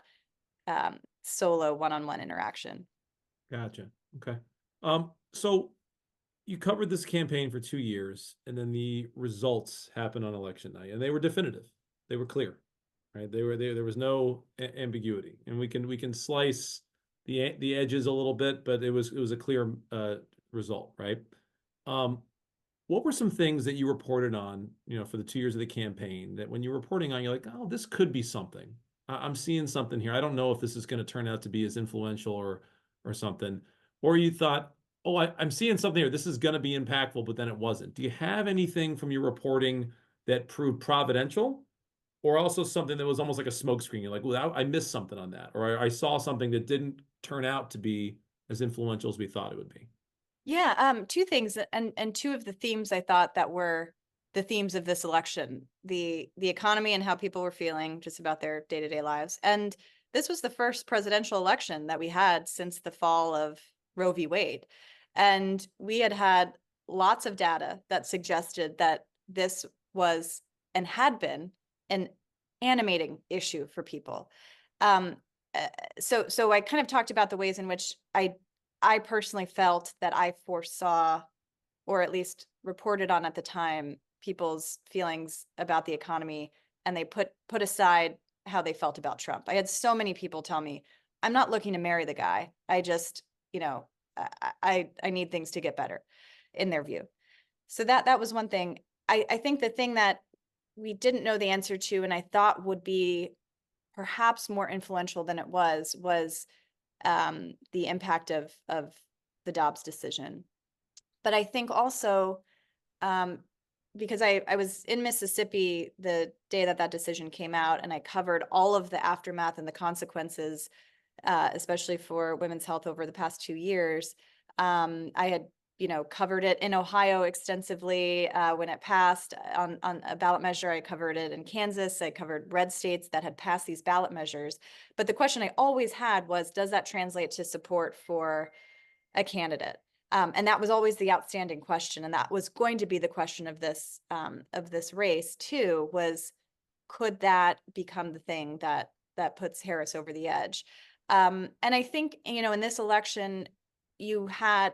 solo one-on-one interaction. Gotcha. Okay. So you covered this campaign for 2 years, and then the results happened on election night, and they were definitive. They were clear, right? They were there. There was no ambiguity, and we can slice the edges a little bit, but it was a clear result, right? What were some things that you reported on, for the 2 years of the campaign, that when you're reporting on, you're like, oh, this could be something. I'm seeing something here. I don't know if this is going to turn out to be as influential or something. Or you thought, oh, I'm seeing something here. This is going to be impactful, but then it wasn't. Do you have anything from your reporting that proved providential, or also something that was almost like a smokescreen? You're like, well, I missed something on that, or I saw something that didn't turn out to be as influential as we thought it would be. Yeah, two things, and two of the themes I thought that were the themes of this election: the economy and how people were feeling just about their day-to-day lives. And this was the first presidential election that we had since the fall of Roe v. Wade. And we had lots of data that suggested that this was and had been an animating issue for people. So I kind of talked about the ways in which I personally felt that I foresaw, or at least reported on at the time, people's feelings about the economy, and they put aside how they felt about Trump. I had so many people tell me, I'm not looking to marry the guy. I just, I need things to get better, in their view. So that was one thing. I think the thing that we didn't know the answer to, and I thought would be perhaps more influential than it was the impact of the Dobbs decision. But I think also, because I was in Mississippi the day that that decision came out, and I covered all of the aftermath and the consequences, especially for women's health over the past 2 years. I had, covered it in Ohio extensively when it passed on a ballot measure. I covered it in Kansas. I covered red states that had passed these ballot measures. But the question I always had was, does that translate to support for a candidate? And that was always the outstanding question, and that was going to be the question of this race too. Was, could that become the thing that puts Harris over the edge? And I think, in this election,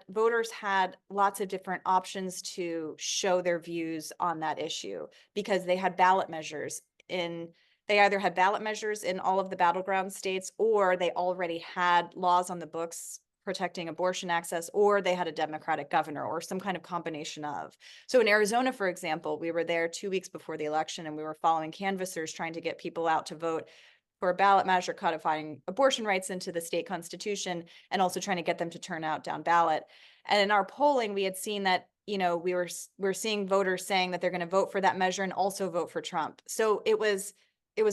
voters had lots of different options to show their views on that issue, because they had ballot measures they either had ballot measures in all of the battleground states, or they already had laws on the books protecting abortion access, or they had a Democratic governor, or some kind of combination of. So in Arizona, for example, we were there 2 weeks before the election, and we were following canvassers trying to get people out to vote for a ballot measure codifying abortion rights into the state constitution, and also trying to get them to turn out down ballot. And in our polling, we had seen that, we're seeing voters saying that they're going to vote for that measure and also vote for Trump. So it was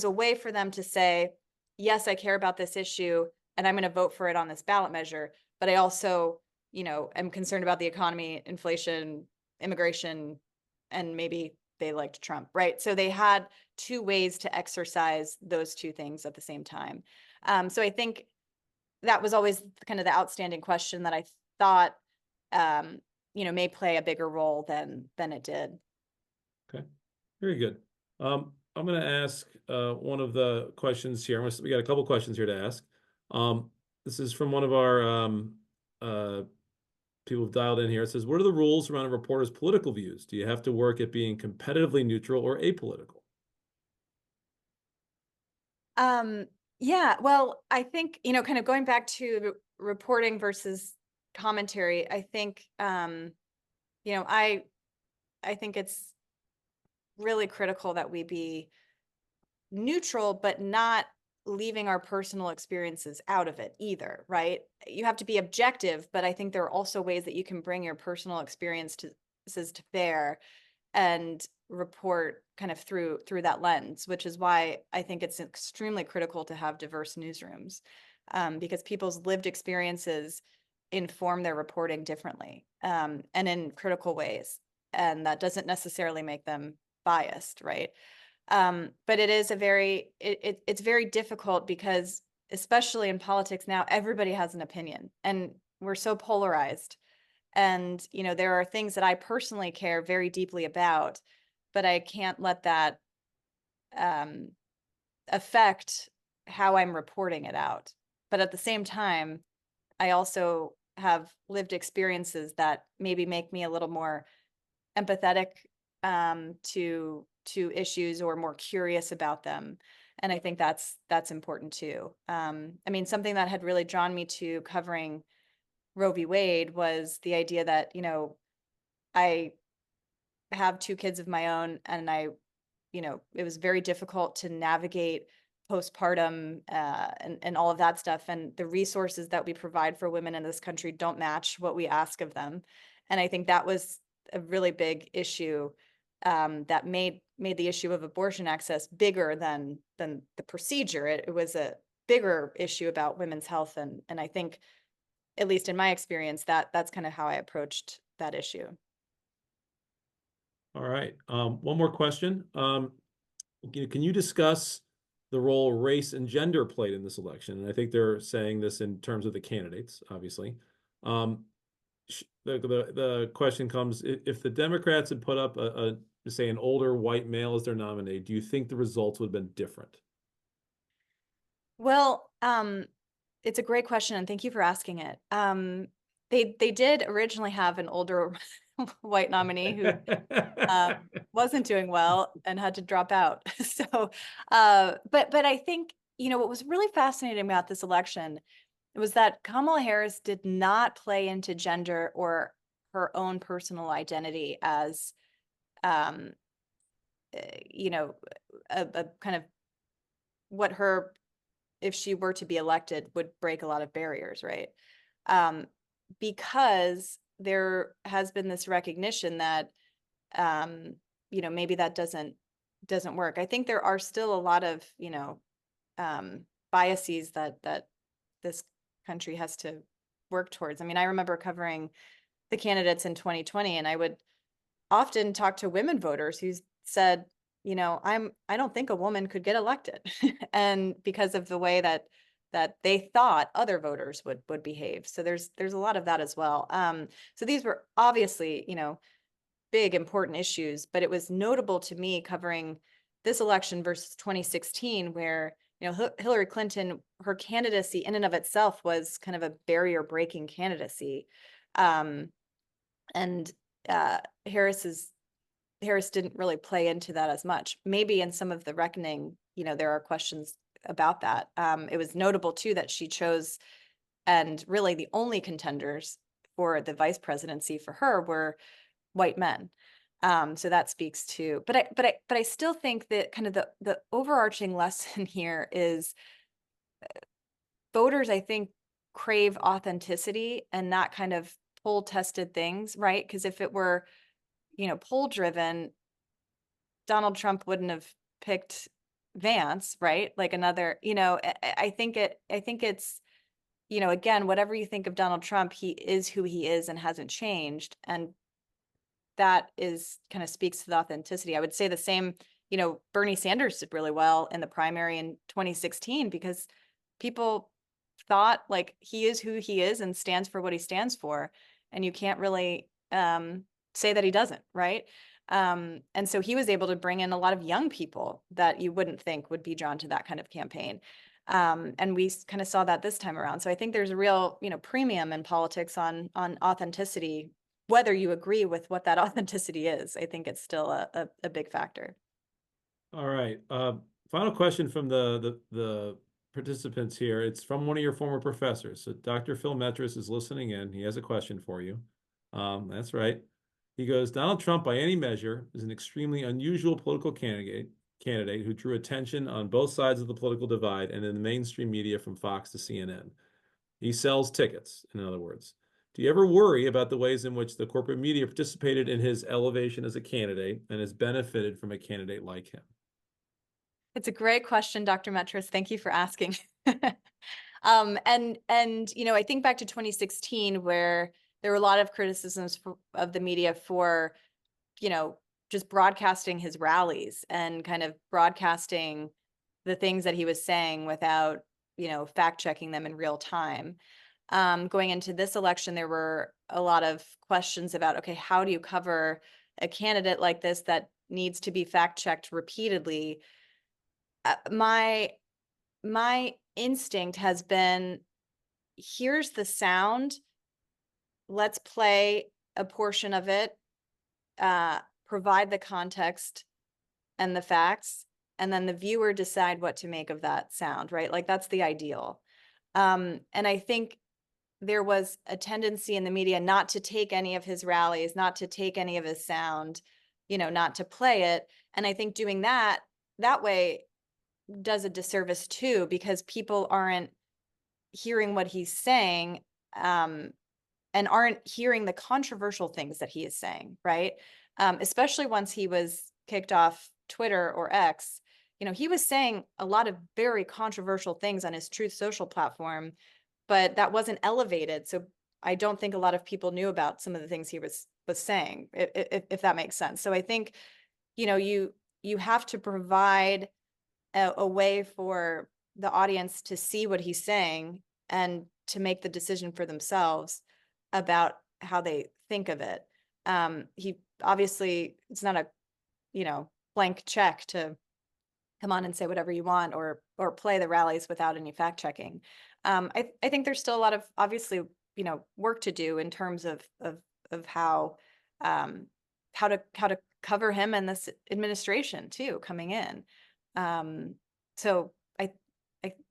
a way for them to say, yes, I care about this issue, and I'm going to vote for it on this ballot measure. But I also, am concerned about the economy, inflation, immigration, and maybe they liked Trump, right? So they had two ways to exercise those two things at the same time. So I think that was always kind of the outstanding question that I thought, may play a bigger role than it did. Okay, very good. I'm going to ask one of the questions here. We got a couple questions here to ask. This is from one of our people who've dialed in here. It says, what are the rules around a reporter's political views? Do you have to work at being competitively neutral or apolitical? Yeah, well, I think, kind of going back to reporting versus commentary, I think, I think it's really critical that we be neutral, but not leaving our personal experiences out of it either, right? You have to be objective, but I think there are also ways that you can bring your personal experiences to bear and report kind of through that lens, which is why I think it's extremely critical to have diverse newsrooms, because people's lived experiences inform their reporting differently, and in critical ways, and that doesn't necessarily make them biased, right? But it is it's very difficult, because especially in politics now, everybody has an opinion, and we're so polarized. And, there are things that I personally care very deeply about, but I can't let that affect how I'm reporting it out. But at the same time, I also have lived experiences that maybe make me a little more empathetic to issues, or more curious about them. And I think that's important too. I mean, something that had really drawn me to covering Roe v. Wade was the idea that, I have two kids of my own, and it was very difficult to navigate postpartum and all of that stuff. And the resources that we provide for women in this country don't match what we ask of them. And I think that was a really big issue, that made the issue of abortion access bigger than the procedure. It was a bigger issue about women's health. And I think, at least in my experience, that's kind of how I approached that issue. All right. One more question. Can you discuss the role race and gender played in this election? And I think they're saying this in terms of the candidates, obviously. The question comes, if the Democrats had put up say an older white male as their nominee, do you think the results would have been different? Well, it's a great question, and thank you for asking it. They did originally have an older white nominee who wasn't doing well and had to drop out. So, but I think, what was really fascinating about this election was that Kamala Harris did not play into gender or her own personal identity as, a kind of what her, if she were to be elected, would break a lot of barriers, right? Because there has been this recognition that, maybe that doesn't work. I think there are still a lot of, biases that this country has to work towards. I mean, I remember covering the candidates in 2020, and I would often talk to women voters who said, I don't think a woman could get elected. And because of the way that they thought other voters would behave. So there's a lot of that as well. So these were obviously, big important issues, but it was notable to me covering this election versus 2016, where Hillary Clinton, her candidacy in and of itself was kind of a barrier breaking candidacy. And Harris didn't really play into that as much. Maybe in some of the reckoning, there are questions about that. It was notable too that she chose, and really the only contenders for the vice presidency for her were white men. So that speaks to, but I still think that kind of the overarching lesson here is voters, I think, crave authenticity and not kind of poll tested things, right? Because if it were, poll driven, Donald Trump wouldn't have picked Vance, right? Like another, I think it's, again, whatever you think of Donald Trump, he is who he is and hasn't changed. And that is kind of speaks to the authenticity. I would say the same, Bernie Sanders did really well in the primary in 2016 because people thought like he is who he is and stands for what he stands for. And you can't really say that he doesn't, right? And so he was able to bring in a lot of young people that you wouldn't think would be drawn to that kind of campaign. And we kind of saw that this time around. So I think there's a real, premium in politics on authenticity, whether you agree with what that authenticity is. I think it's still a big factor. All right. Final question from the participants here. It's from one of your former professors. So Dr. Phil Metris is listening in. He has a question for you. That's right. He goes, Donald Trump, by any measure, is an extremely unusual political candidate who drew attention on both sides of the political divide and in the mainstream media from Fox to CNN. He sells tickets, in other words. Do you ever worry about the ways in which the corporate media participated in his elevation as a candidate and has benefited from a candidate like him? It's a great question, Dr. Metris. Thank you for asking. And I think back to 2016, where there were a lot of criticisms of the media for, just broadcasting his rallies and kind of broadcasting the things that he was saying without, fact checking them in real time. Going into this election, there were a lot of questions about, okay, how do you cover a candidate like this that needs to be fact checked repeatedly? My instinct has been, here's the sound, let's play a portion of it, provide the context and the facts, and then the viewer decide what to make of that sound, right? Like that's the ideal. And I think there was a tendency in the media not to take any of his rallies, not to take any of his sound, not to play it. And I think doing that way does a disservice too, because people aren't hearing what he's saying, and aren't hearing the controversial things that he is saying, right? Especially once he was kicked off Twitter or X, he was saying a lot of very controversial things on his Truth Social platform, but that wasn't elevated. So I don't think a lot of people knew about some of the things he was saying, if that makes sense. So I think, you have to provide a way for the audience to see what he's saying and to make the decision for themselves about how they think of it. He obviously, it's not a, blank check to come on and say whatever you want or play the rallies without any fact checking. I think there's still a lot of, obviously, work to do in terms of how to cover him and this administration too coming in. So I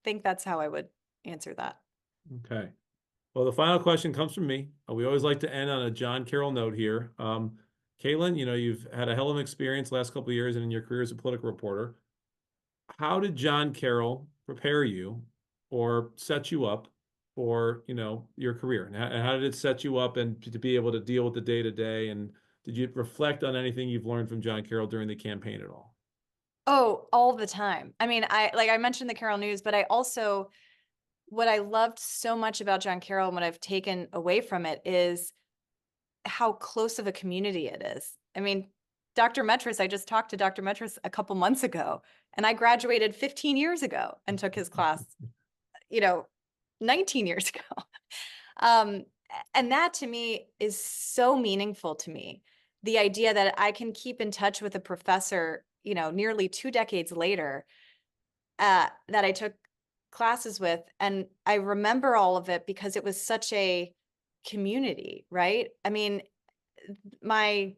think that's how I would answer that. Okay. Well, the final question comes from me. We always like to end on a John Carroll note here. Caitlin, you've had a hell of an experience the last couple of years and in your career as a political reporter. How did John Carroll prepare you or set you up for, you know, your career? And how did it set you up and to be able to deal with the day to day? And did you reflect on anything you've learned from John Carroll during the campaign at all? Oh, all the time. I mean, like I mentioned the Carroll News, but I also, what I loved so much about John Carroll and what I've taken away from it is how close of a community it is. I mean, Dr. Metris, I just talked to Dr. Metris a couple months ago, and I graduated 15 years ago and took his class, you know, 19 years ago. Um, and that to me is so meaningful to me. The idea that I can keep in touch with a professor, you know, nearly 2 decades later, that I took classes with. And I remember all of it because it was such a community, right? I mean, my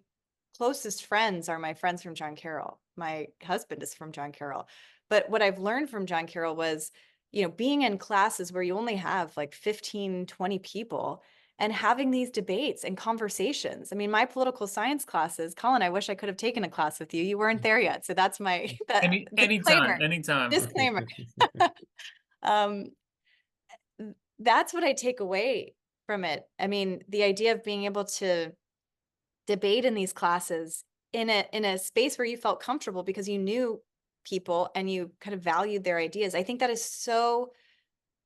closest friends are my friends from John Carroll. My husband is from John Carroll. But what I've learned from John Carroll was, you know, being in classes where you only have like 15, 20 people and having these debates and conversations. I mean, my political science classes, Colin, I wish I could have taken a class with you. You weren't there yet. So that's my Anytime, disclaimer. anytime. Disclaimer. Um, that's what I take away from it. I mean, the idea of being able to debate in these classes in a space where you felt comfortable because you knew people and you kind of valued their ideas. I think that is so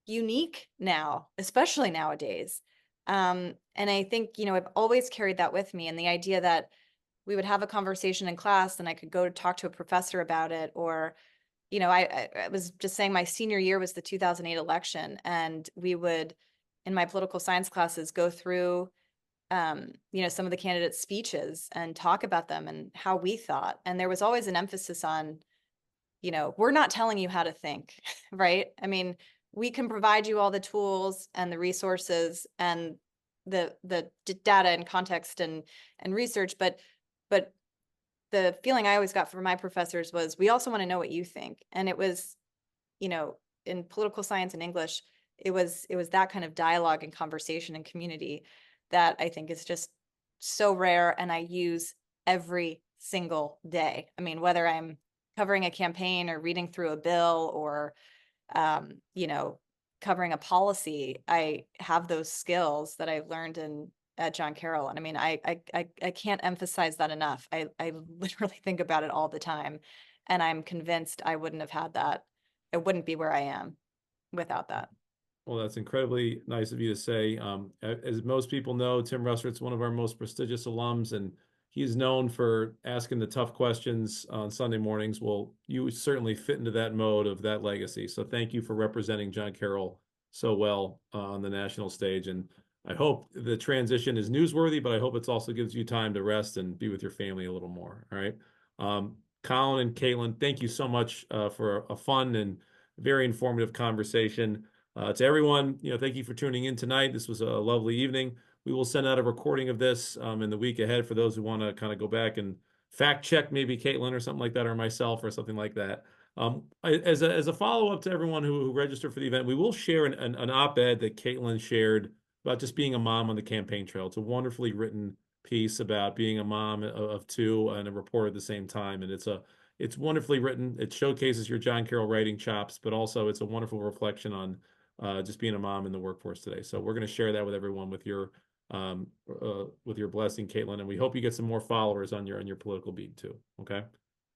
unique now, especially nowadays. And I think, you know, I've always carried that with me, and the idea that we would have a conversation in class and I could go to talk to a professor about it, or, you know, I was just saying my senior year was the 2008 election, and we would, in my political science classes, go through you know, some of the candidates' speeches and talk about them and how we thought. And there was always an emphasis on, you know, we're not telling you how to think, right? I mean, we can provide you all the tools and the resources and the data and context and research, but the feeling I always got from my professors was, we also want to know what you think. And it was, you know, in political science and English, it was that kind of dialogue and conversation and community that I think is just so rare, and I use every single day. I mean, whether I'm covering a campaign or reading through a bill or you know, covering a policy, I have those skills that I learned at John Carroll. And I mean, I can't emphasize that enough. I literally think about it all the time, and I'm convinced I wouldn't have had that. I wouldn't be where I am without that. Well, that's incredibly nice of you to say. As most people know, Tim Russert's one of our most prestigious alums, and he's known for asking the tough questions on Sunday mornings. Well, you certainly fit into that mode of that legacy. So thank you for representing John Carroll so well on the national stage. And I hope the transition is newsworthy, but I hope it also gives you time to rest and be with your family a little more. All right. Colin and Caitlin, thank you so much for a fun and very informative conversation. To everyone, you know, thank you for tuning in tonight. This was a lovely evening. We will send out a recording of this in the week ahead for those who want to kind of go back and fact check maybe Caitlin or something like that, or myself or something like that. As a follow-up to everyone who registered for the event, we will share an op-ed that Caitlin shared about just being a mom on the campaign trail. It's a wonderfully written piece about being a mom of two and a reporter at the same time. And it's wonderfully written. It showcases your John Carroll writing chops, but also it's a wonderful reflection on just being a mom in the workforce today. So we're going to share that with everyone with your blessing, Caitlin, and we hope you get some more followers on your political beat too. Okay.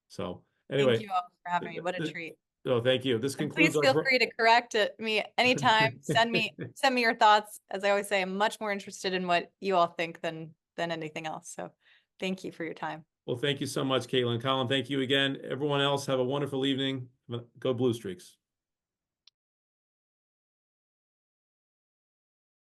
So Thank anyway, you all for having me. What a treat. oh, thank you. This And concludes please feel free to correct me anytime. Send me your thoughts. As I always say, I'm much more interested in what you all think than anything else. So thank you for your time. Well, thank you so much, Caitlin. Colin, thank you again. Everyone else, have a wonderful evening. Go Blue Streaks.